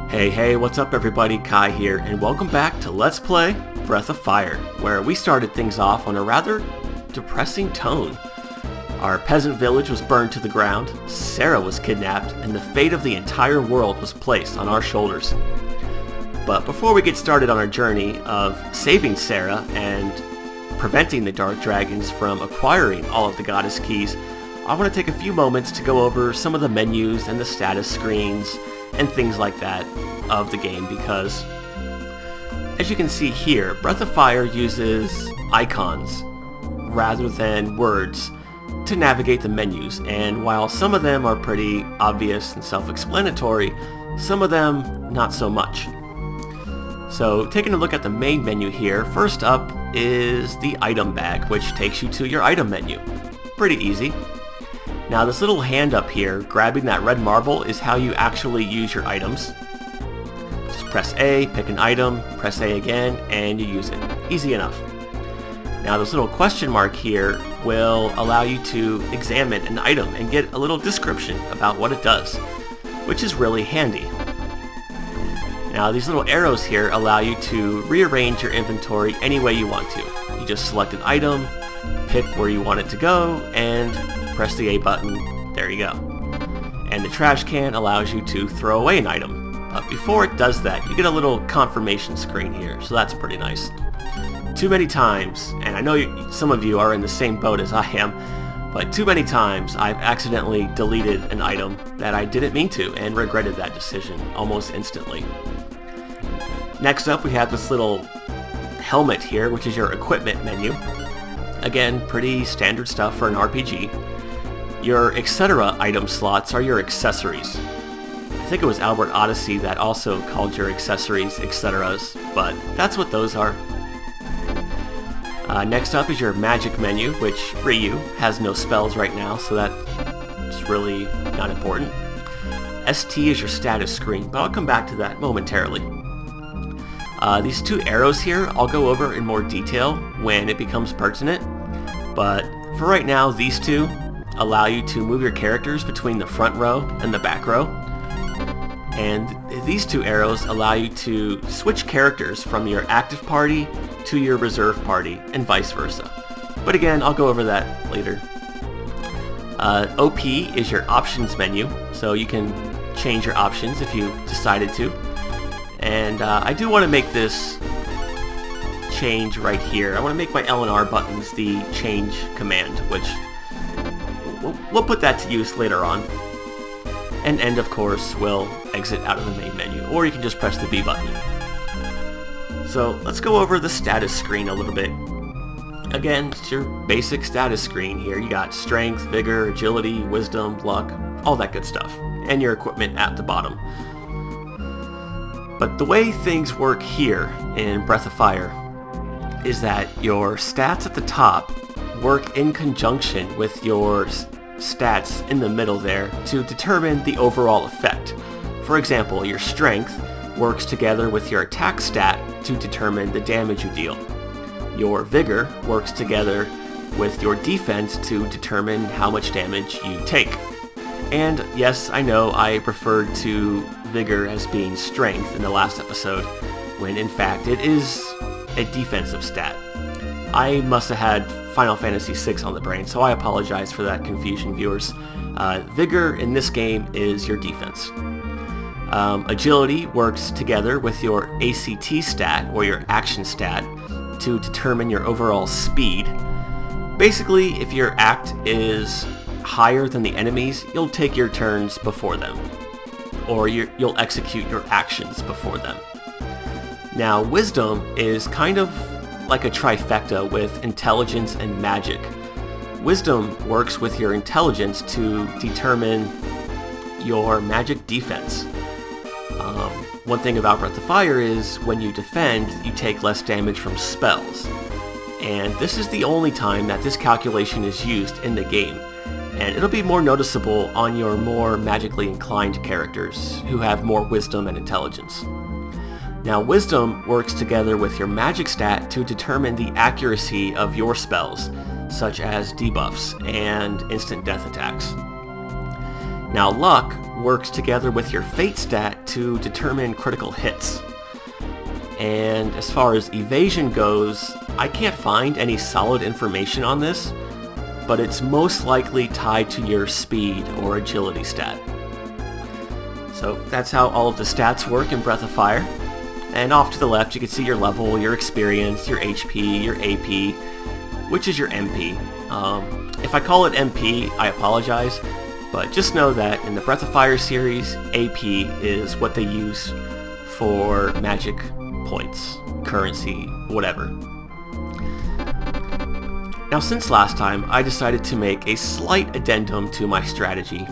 Hey, what's up everybody? Kai here, and welcome back to Let's Play Breath of Fire, where we started things off on a rather depressing tone. Our peasant village was burned to the ground, Sarah was kidnapped, and the fate of the entire world was placed on our shoulders. But before we get started on our journey of saving Sarah and preventing the Dark Dragons from acquiring all of the Goddess Keys, I want to take a few moments to go over some of the menus and the status screens and things like that of the game, because as you can see here, Breath of Fire uses icons rather than words to navigate the menus, and while some of them are pretty obvious and self-explanatory, some of them not so much. So taking a look at the main menu here, first up is the item bag, which takes you to your item menu. Pretty easy. Now this little hand up here, grabbing that red marble, is how you actually use your items. Just press A, pick an item, press A again, and you use it. Easy enough. Now this little question mark here will allow you to examine an item and get a little description about what it does, which is really handy. Now these little arrows here allow you to rearrange your inventory any way you want to. You just select an item, pick where you want it to go, and press the A button, there you go. And the trash can allows you to throw away an item. But before it does that, you get a little confirmation screen here, so that's pretty nice. Too many times, and I know some of you are in the same boat as I am, but too many times I've accidentally deleted an item that I didn't mean to and regretted that decision almost instantly. Next up we have this little helmet here, which is your equipment menu. Again, pretty standard stuff for an RPG. Your etc. item slots are your accessories. I think it was Albert Odyssey that also called your accessories etceteras, but that's what those are. Next up is your magic menu, which Ryu has no spells right now, so that's really not important. ST is your status screen, but I'll come back to that momentarily. These two arrows here I'll go over in more detail when it becomes pertinent, but for right now these two allow you to move your characters between the front row and the back row, and these two arrows allow you to switch characters from your active party to your reserve party and vice versa. But again, I'll go over that later. OP is your options menu, so you can change your options if you decided to. And I do want to make this change right here. I want to make my L and R buttons the change command, which we'll put that to use later on. And end, of course, will exit out of the main menu, or you can just press the B button. So let's go over the status screen a little bit. Again, it's your basic status screen here. You got strength, vigor, agility, wisdom, luck, all that good stuff, and your equipment at the bottom. But the way things work here in Breath of Fire is that your stats at the top work in conjunction with your stats in the middle there to determine the overall effect. For example, your strength works together with your attack stat to determine the damage you deal. Your vigor works together with your defense to determine how much damage you take. And yes, I know I referred to vigor as being strength in the last episode, when in fact it is a defensive stat. I must have had Final Fantasy VI on the brain, so I apologize for that confusion, viewers. Vigor in this game is your defense. Agility works together with your ACT stat, or your action stat, to determine your overall speed. Basically, if your act is higher than the enemies, you'll take your turns before them, or you'll execute your actions before them. Now, wisdom is kind of like a trifecta with intelligence and magic. Wisdom works with your intelligence to determine your magic defense. One thing about Breath of Fire is when you defend, you take less damage from spells. And this is the only time that this calculation is used in the game. And it'll be more noticeable on your more magically inclined characters who have more wisdom and intelligence. Now, wisdom works together with your magic stat to determine the accuracy of your spells, such as debuffs and instant death attacks. Now, luck works together with your fate stat to determine critical hits. And as far as evasion goes, I can't find any solid information on this, but it's most likely tied to your speed or agility stat. So that's how all of the stats work in Breath of Fire. And off to the left you can see your level, your experience, your HP, your AP, which is your MP. If I call it MP, I apologize, but just know that in the Breath of Fire series, AP is what they use for magic points, currency, whatever. Now since last time, I decided to make a slight addendum to my strategy,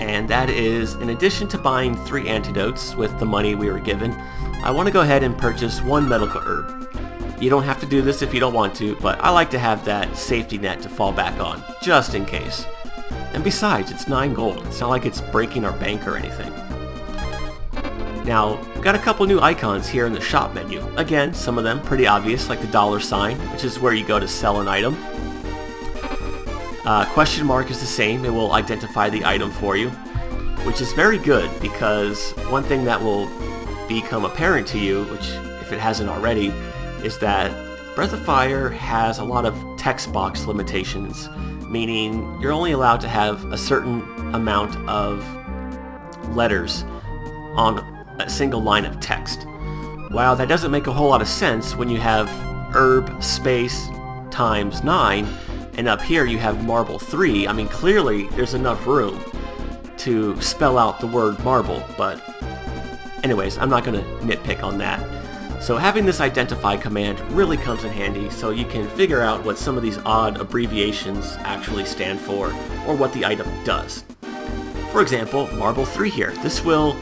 and that is, in addition to buying 3 antidotes with the money we were given, I want to go ahead and purchase 1 medical herb. You don't have to do this if you don't want to, but I like to have that safety net to fall back on, just in case. And besides, it's 9 gold. It's not like it's breaking our bank or anything. Now, we've got a couple new icons here in the shop menu. Again, some of them pretty obvious, like the $, which is where you go to sell an item. Question mark is the same. It will identify the item for you, which is very good because one thing that will become apparent to you, which if it hasn't already, is that Breath of Fire has a lot of text box limitations, meaning you're only allowed to have a certain amount of letters on a single line of text. While that doesn't make a whole lot of sense when you have herb space times 9, and up here you have marble 3, I mean clearly there's enough room to spell out the word marble, but anyways, I'm not going to nitpick on that. So having this identify command really comes in handy so you can figure out what some of these odd abbreviations actually stand for, or what the item does. For example, Marble 3 here. This will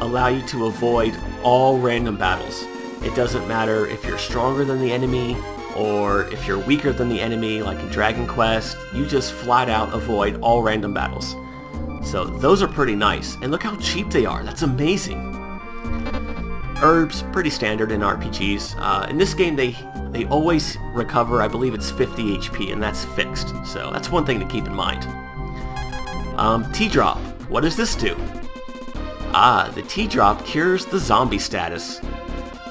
allow you to avoid all random battles. It doesn't matter if you're stronger than the enemy, or if you're weaker than the enemy, like in Dragon Quest, you just flat out avoid all random battles. So those are pretty nice, and look how cheap they are, that's amazing. Herbs, pretty standard in RPGs. In this game they always recover, I believe it's 50 HP, and that's fixed, so that's one thing to keep in mind. T-Drop, what does this do? The T-Drop cures the zombie status.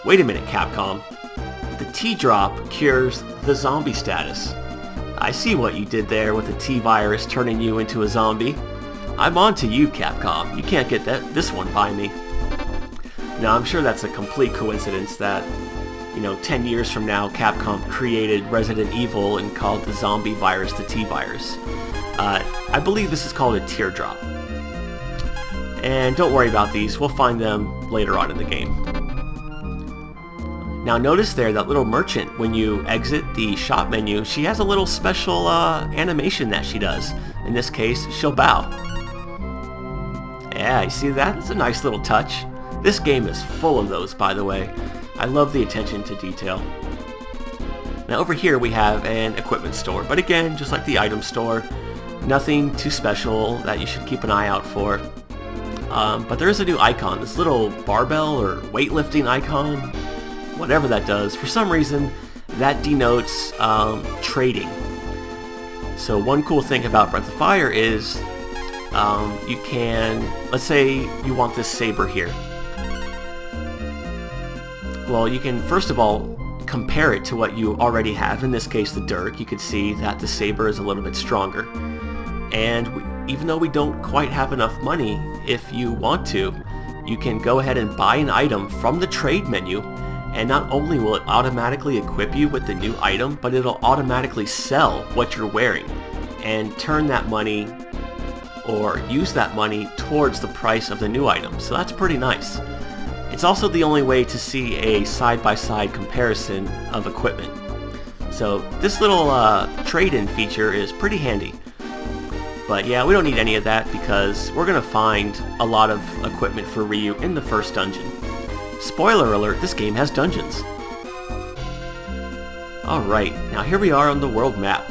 Wait a minute, Capcom. The T-Drop cures the zombie status. I see what you did there with the T-Virus turning you into a zombie. I'm on to you, Capcom. You can't get this one by me. Now, I'm sure that's a complete coincidence that, 10 years from now, Capcom created Resident Evil and called the zombie virus the T-Virus. I believe this is called a teardrop. And don't worry about these, we'll find them later on in the game. Now notice there that little merchant, when you exit the shop menu, she has a little special animation that she does. In this case, she'll bow. Yeah, you see that? It's a nice little touch. This game is full of those, by the way. I love the attention to detail. Now over here we have an equipment store, but again, just like the item store, nothing too special that you should keep an eye out for. But there is a new icon, this little barbell or weightlifting icon, whatever that does. For some reason, that denotes trading. So one cool thing about Breath of Fire is you can, let's say you want this saber here. Well, you can first of all compare it to what you already have, in this case the Dirk. You could see that the saber is a little bit stronger. And even though we don't quite have enough money, if you want to, you can go ahead and buy an item from the trade menu, and not only will it automatically equip you with the new item, but it'll automatically sell what you're wearing and turn that money or use that money towards the price of the new item. So that's pretty nice. It's also the only way to see a side-by-side comparison of equipment. So this little trade-in feature is pretty handy. But yeah, we don't need any of that because we're going to find a lot of equipment for Ryu in the first dungeon. Spoiler alert, this game has dungeons. Alright, now here we are on the world map.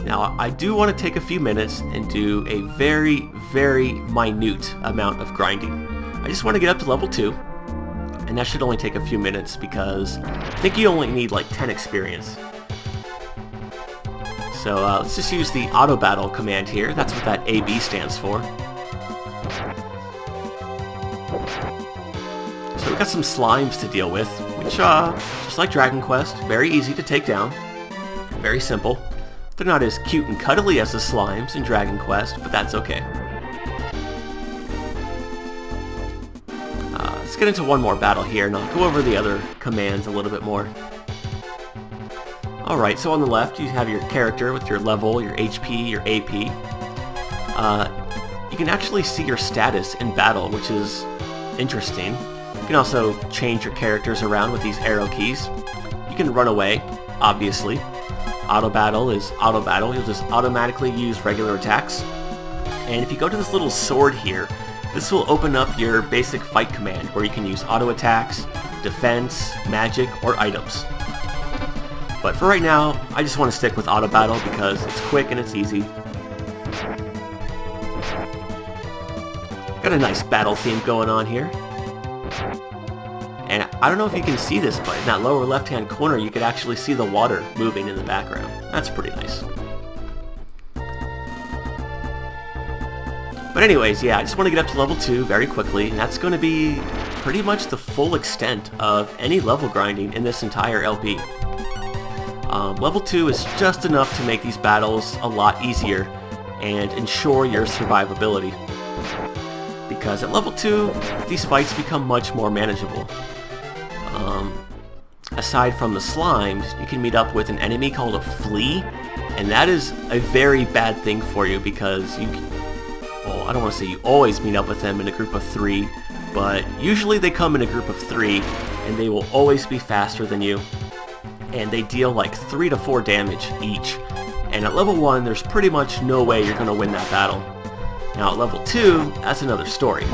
Now I do want to take a few minutes and do a very, very minute amount of grinding. I just want to get up to level 2. And that should only take a few minutes because I think you only need like 10 experience. So let's just use the auto battle command here. That's what that AB stands for. So we got some slimes to deal with, which, just like Dragon Quest, very easy to take down. Very simple. They're not as cute and cuddly as the slimes in Dragon Quest, but that's okay. Let's get into one more battle here, and I'll go over the other commands a little bit more. Alright, so on the left you have your character with your level, your HP, your AP. You can actually see your status in battle, which is interesting. You can also change your characters around with these arrow keys. You can run away, obviously. Auto battle is auto battle. You'll just automatically use regular attacks. And if you go to this little sword here, this will open up your basic fight command where you can use auto attacks, defense, magic, or items. But for right now, I just want to stick with auto battle because it's quick and it's easy. Got a nice battle theme going on here. And I don't know if you can see this, but in that lower left-hand corner, you could actually see the water moving in the background. That's pretty nice. But anyways, yeah, I just want to get up to level 2 very quickly, and that's going to be pretty much the full extent of any level grinding in this entire LP. Level 2 is just enough to make these battles a lot easier and ensure your survivability. Because at level 2, these fights become much more manageable. Aside from the slimes, you can meet up with an enemy called a flea, and that is a very bad thing for you because you can, well, I don't want to say you always meet up with them in a group of 3, but usually they come in a group of 3, and they will always be faster than you, and they deal like 3 to 4 damage each, and at level 1, there's pretty much no way you're going to win that battle. Now at level 2, that's another story.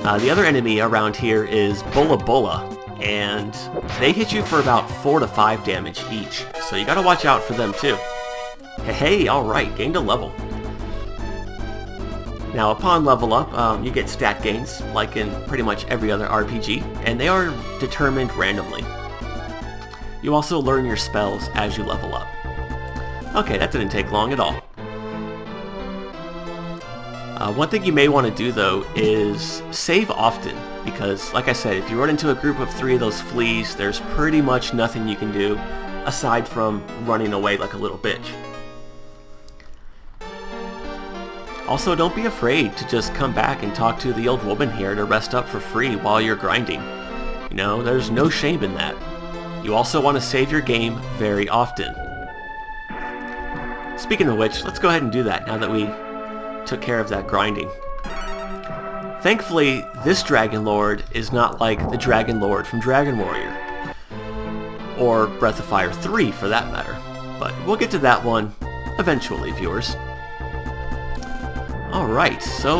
The other enemy around here is Bola Bola, and they hit you for about 4 to 5 damage each, so you gotta watch out for them too. Hey, alright, gained a level. Now upon level up, you get stat gains, like in pretty much every other RPG, and they are determined randomly. You also learn your spells as you level up. Okay, that didn't take long at all. One thing you may want to do though is save often, because like I said, if you run into a group of 3 of those fleas, there's pretty much nothing you can do aside from running away like a little bitch. Also, don't be afraid to just come back and talk to the old woman here to rest up for free while you're grinding. You know, there's no shame in that. You also want to save your game very often. Speaking of which, let's go ahead and do that now that we took care of that grinding. Thankfully, this Dragon Lord is not like the Dragon Lord from Dragon Warrior, or Breath of Fire 3 for that matter, but we'll get to that one eventually, viewers. Alright, so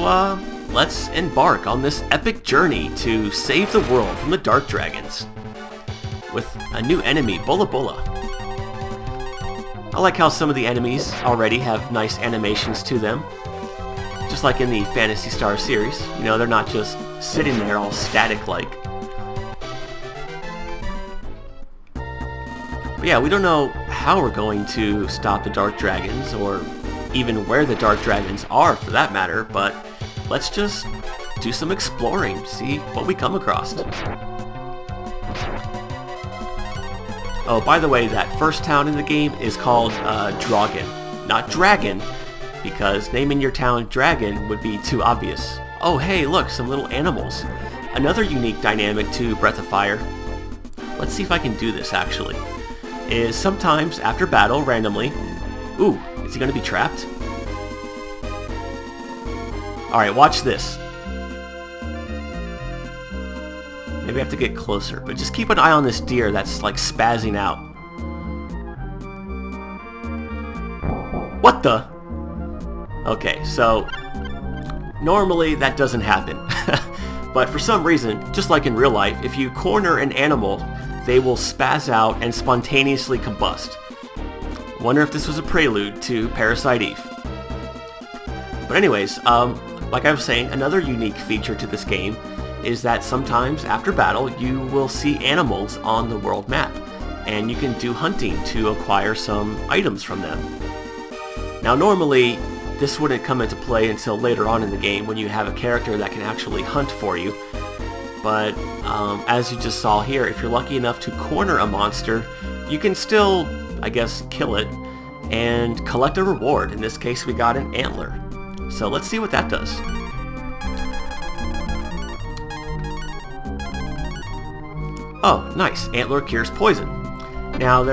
let's embark on this epic journey to save the world from the Dark Dragons with a new enemy, Bola Bola. I like how some of the enemies already have nice animations to them. Just like in the Phantasy Star series, you know, they're not just sitting there all static-like. But yeah, we don't know how we're going to stop the Dark Dragons, or even where the Dark Dragons are for that matter, but let's just do some exploring, see what we come across. Oh, by the way, that first town in the game is called Drogan, not Dragon, because naming your town Dragon would be too obvious. Oh hey, look, some little animals. Another unique dynamic to Breath of Fire. Let's see if I can do this actually. Is sometimes after battle, randomly... Ooh, is he gonna be trapped? Alright, watch this. Maybe I have to get closer, but just keep an eye on this deer that's like spazzing out. What the? Okay, so normally that doesn't happen, but for some reason, just like in real life, if you corner an animal, they will spaz out and spontaneously combust. Wonder if this was a prelude to Parasite Eve. But anyways, like I was saying, another unique feature to this game is that sometimes after battle you will see animals on the world map, and you can do hunting to acquire some items from them. Now normally this wouldn't come into play until later on in the game when you have a character that can actually hunt for you. But as you just saw here, if you're lucky enough to corner a monster, you can still, I guess, kill it and collect a reward. In this case, we got an antler. So let's see what that does. Oh, nice. Antler cures poison. Now,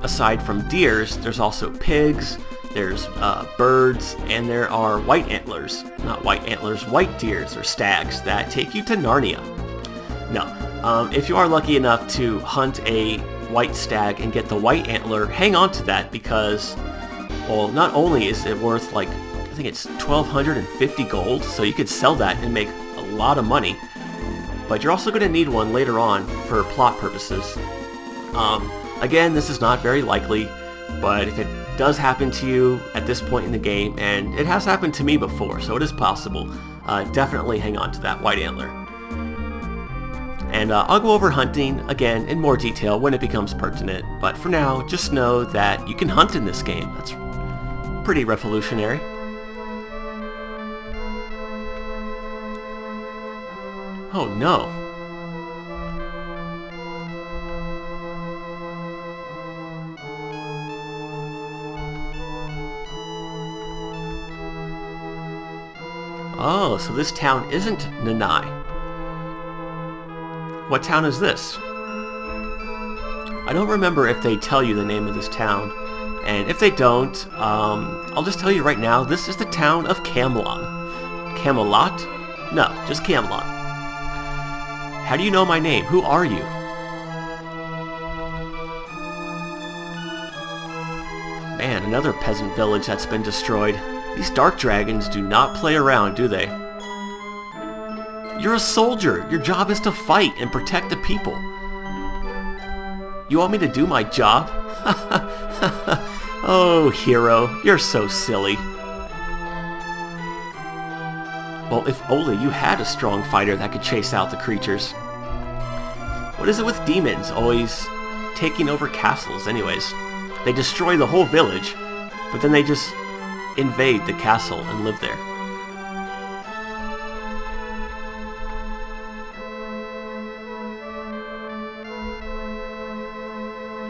aside from deers, there's also pigs, there's birds, and there are white antlers. Not white antlers, white deers or stags that take you to Narnia. No, if you are lucky enough to hunt a white stag and get the white antler, hang on to that because, well, not only is it worth like, I think it's 1,250 gold, so you could sell that and make a lot of money, but you're also going to need one later on for plot purposes. Again, this is not very likely, but if it does happen to you at this point in the game, and it has happened to me before, so it is possible, definitely hang on to that white antler. And I'll go over hunting again in more detail when it becomes pertinent, but for now, just know that you can hunt in this game. That's pretty revolutionary. Oh no. Oh, so this town isn't Nanai. What town is this? I don't remember if they tell you the name of this town, and if they don't, I'll just tell you right now, this is the town of Camelon. Camelot? No, just Camelot. How do you know my name? Who are you? Man, another peasant village that's been destroyed. These dark dragons do not play around, do they? You're a soldier. Your job is to fight and protect the people. You want me to do my job? Oh, hero, you're so silly. Well, if only you had a strong fighter that could chase out the creatures. What is it with demons always taking over castles anyways? They destroy the whole village, but then they just invade the castle and live there.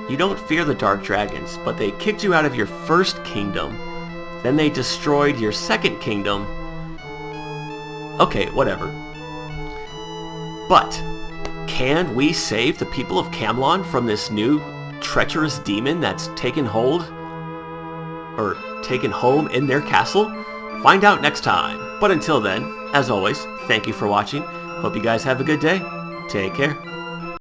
You don't fear the dark dragons, but they kicked you out of your first kingdom. Then they destroyed your second kingdom. Okay, whatever. But can we save the people of Camelon from this new treacherous demon that's taken hold or taken home in their castle? Find out next time. But until then, as always, thank you for watching. Hope you guys have a good day. Take care.